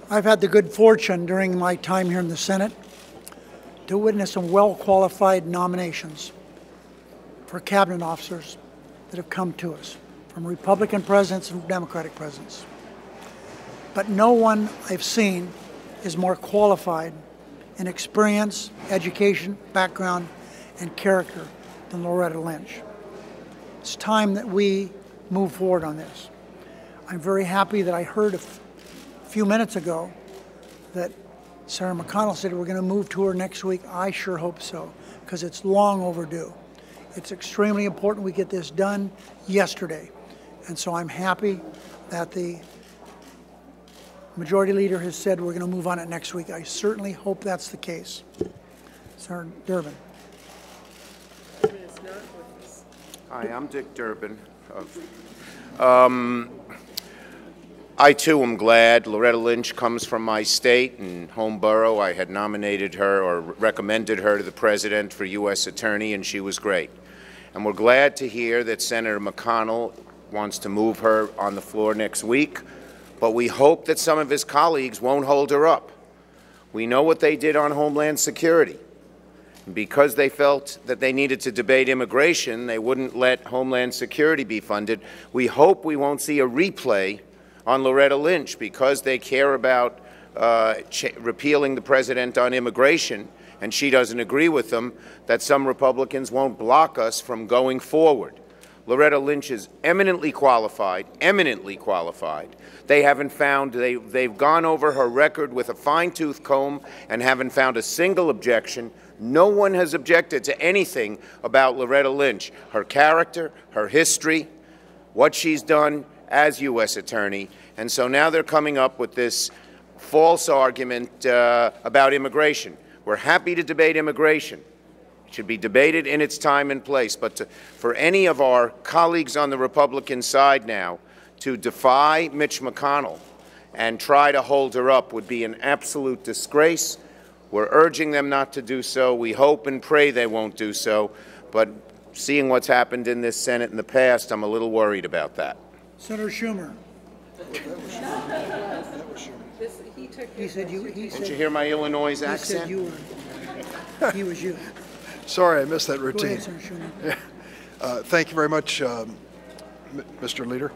I've had the good fortune during my time here in the Senate to witness some well-qualified nominations for cabinet officers that have come to us, from Republican presidents and Democratic presidents. But no one I've seen is more qualified in experience, education, background, and character than Loretta Lynch. It's time that we move forward on this. I'm very happy that I heard a few minutes ago that Senator McConnell said we're going to move to her next week. I sure hope so, because it's long overdue. It's extremely important we get this done yesterday. And so I'm happy that the Majority Leader has said we're going to move on it next week. I certainly hope that's the case. Senator Durbin. Hi, I'm Dick Durbin. I, too, am glad Loretta Lynch comes from my state and home borough. I had nominated her or recommended her to the President for U.S. Attorney, and she was great. And we're glad to hear that Senator McConnell wants to move her on the floor next week, but we hope that some of his colleagues won't hold her up. We know what they did on Homeland Security. Because they felt that they needed to debate immigration, they wouldn't let Homeland Security be funded. We hope we won't see a replay on Loretta Lynch because they care about repealing the president on immigration, and she doesn't agree with them, that some Republicans won't block us from going forward. Loretta Lynch is eminently qualified, eminently qualified. They haven't found, they've gone over her record with a fine-tooth comb and haven't found a single objection. No one has objected to anything about Loretta Lynch, her character, her history, what she's done as U.S. Attorney. And so now they're coming up with this false argument about immigration. We're happy to debate immigration. It should be debated in its time and place. But for any of our colleagues on the Republican side now to defy Mitch McConnell and try to hold her up would be an absolute disgrace. We're urging them not to do so. We hope and pray they won't do so. But seeing what's happened in this Senate in the past, I'm a little worried about that. Senator Schumer. He said you. Did you hear my Illinois accent? He said you were. He was you. Sorry, I missed that routine. Go ahead, Senator Schumer. Thank you very much, Mr. Leader.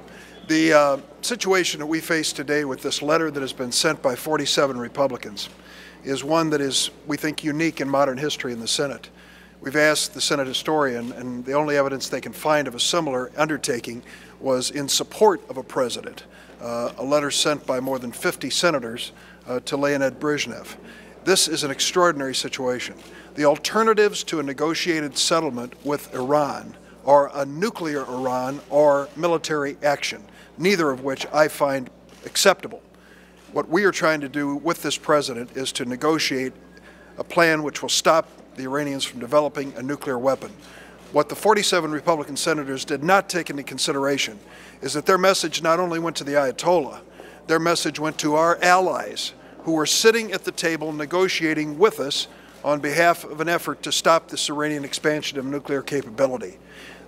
The situation that we face today with this letter that has been sent by 47 Republicans is one that is, we think, unique in modern history in the Senate. We've asked the Senate historian, and the only evidence they can find of a similar undertaking was in support of a president, a letter sent by more than 50 senators to Leonid Brezhnev. This is an extraordinary situation. The alternatives to a negotiated settlement with Iran are a nuclear Iran or military action, neither of which I find acceptable. What we are trying to do with this president is to negotiate a plan which will stop the Iranians from developing a nuclear weapon. What the 47 Republican senators did not take into consideration is that their message not only went to the Ayatollah, their message went to our allies who were sitting at the table negotiating with us on behalf of an effort to stop this Iranian expansion of nuclear capability.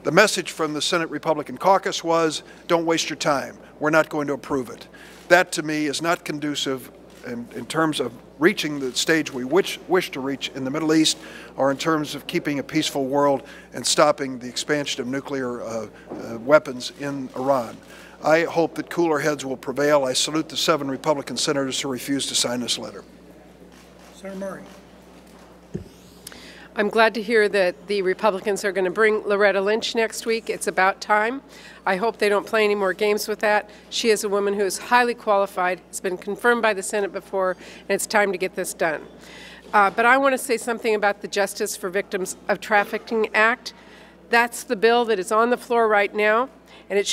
The message from the Senate Republican caucus was, don't waste your time. We're not going to approve it. That, to me, is not conducive in terms of reaching the stage we wish to reach in the Middle East, or in terms of keeping a peaceful world and stopping the expansion of nuclear weapons in Iran. I hope that cooler heads will prevail. I salute the 7 Republican senators who refused to sign this letter. Senator Murray. I'm glad to hear that the Republicans are going to bring Loretta Lynch next week. It's about time. I hope they don't play any more games with that. She is a woman who is highly qualified, has been confirmed by the Senate before, and it's time to get this done. But I want to say something about the Justice for Victims of Trafficking Act. That's the bill that is on the floor right now, and it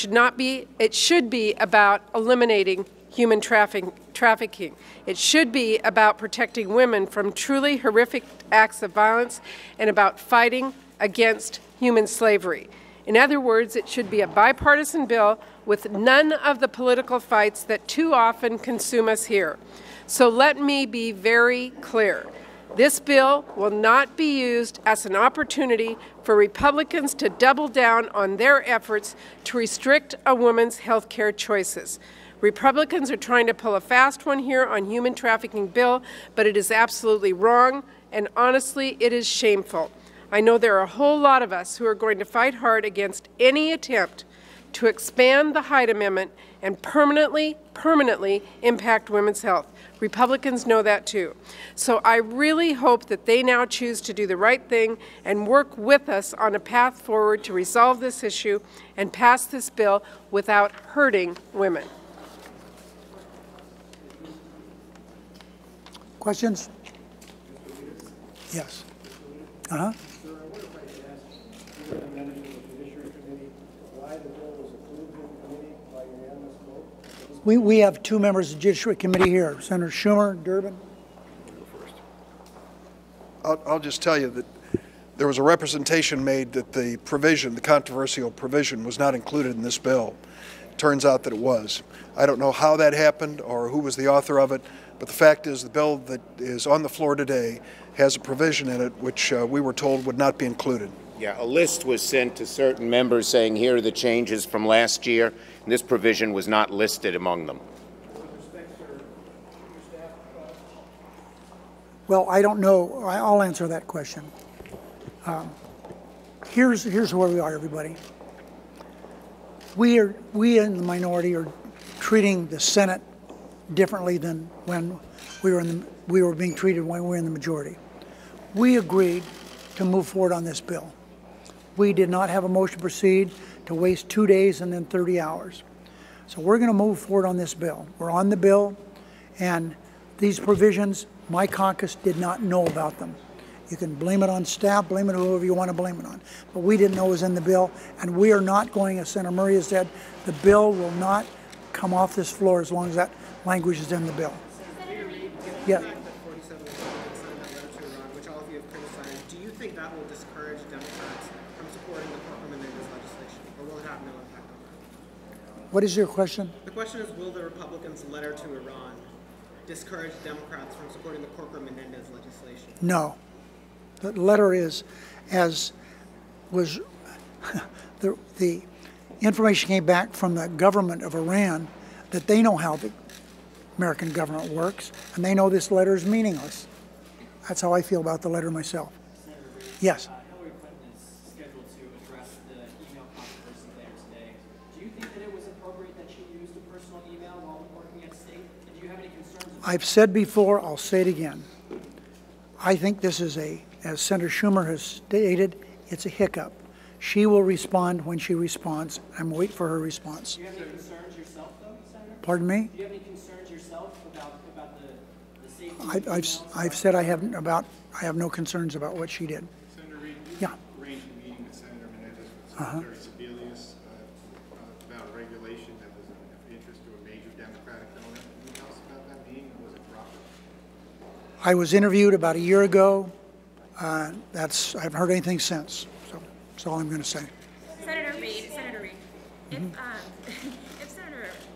should be about eliminating human trafficking. It should be about protecting women from truly horrific acts of violence and about fighting against human slavery. In other words, it should be a bipartisan bill with none of the political fights that too often consume us here. So let me be very clear. This bill will not be used as an opportunity for Republicans to double down on their efforts to restrict a woman's health care choices. Republicans are trying to pull a fast one here on human trafficking bill, but it is absolutely wrong, and honestly, it is shameful. I know there are a whole lot of us who are going to fight hard against any attempt to expand the Hyde Amendment and permanently impact women's health. Republicans know that too. So I really hope that they now choose to do the right thing and work with us on a path forward to resolve this issue and pass this bill without hurting women. Questions? Yes. Uh-huh. We have two members of the Judiciary Committee here, Senator Schumer, Durbin. I'll just tell you that there was a representation made that the provision, the controversial provision, was not included in this bill. Turns out that it was. I don't know how that happened or who was the author of it, but the fact is the bill that is on the floor today has a provision in it which we were told would not be included. Yeah, a list was sent to certain members saying here are the changes from last year, and this provision was not listed among them. Well, I don't know. I'll answer that question. Here's where we are, everybody. We in the minority are treating the Senate differently than when we were being treated when we were in the majority. We agreed to move forward on this bill. We did not have a motion to proceed to waste 2 days and then 30 hours. So we're going to move forward on this bill. We're on the bill, and these provisions, my caucus did not know about them. You can blame it on staff, blame it on whoever you want to blame it on. But we didn't know it was in the bill, and we are not going, as Senator Murray has said, the bill will not come off this floor as long as that language is in the bill. Yeah. Which all of you have criticized. Do you think that will discourage Democrats from supporting the Menendez legislation, or will it have no impact on that? What is your question? The question is, will the Republicans' letter to Iran discourage Democrats from supporting the Menendez legislation? No. The letter is, as was, the information came back from the government of Iran that they know how the American government works, and they know this letter is meaningless. That's how I feel about the letter myself. Yes. Hillary Clinton is scheduled to address the email controversy later today. Do you think that it was appropriate that she used a personal email while working at state? And do you have any concerns? I've said before, I'll say it again. I think this is as Senator Schumer has stated, it's a hiccup. She will respond when she responds. I'm waiting for her response. Do you have any concerns yourself, though, Senator? Pardon me? Do you have any concerns yourself about the safety? I've said I have no concerns about what she did. Senator Reid, Yeah. arranged a meeting with Senator Menendez with Secretary Sebelius about regulation that was of interest to a major Democratic donor. Can you tell us about that meeting? Was it proper? I was interviewed about a year ago. I haven't heard anything since. So that's all I'm going to say. Senator Reid, if Senator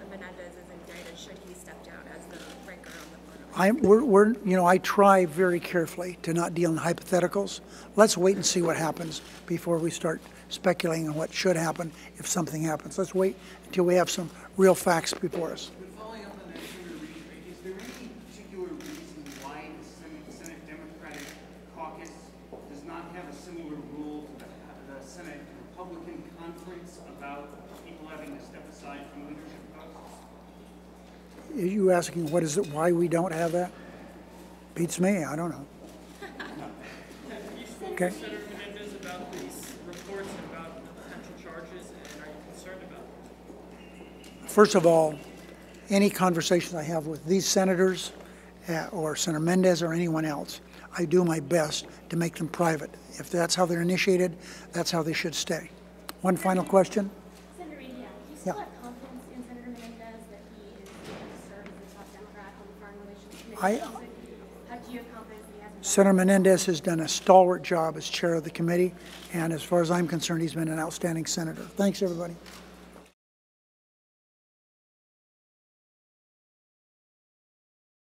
Menendez is indicted, should he step down as the ranker on the I try very carefully to not deal in hypotheticals. Let's wait and see what happens before we start speculating on what should happen if something happens. Let's wait until we have some real facts before us. Following up on that, Senator Reid, is there any particular reason why the Senate Democratic caucus does not have a similar rule to the Senate Republican conference about people having to step aside from leadership posts? Are you asking what is it, why we don't have that? Beats me, I don't know. Okay. Senator Menendez about these reports about potential charges, and are you concerned about them? First of all, any conversations I have with these senators or Senator Menendez or anyone else, I do my best to make them private. If that's how they're initiated, that's how they should stay. One final question. Senator Reid, do you still have confidence in Senator Menendez that he is going to serve as the top Democrat on the Foreign Relations Committee? Do you have confidence that he hasn't? Senator Menendez has done a stalwart job as chair of the committee, and as far as I'm concerned, he's been an outstanding senator. Thanks, everybody.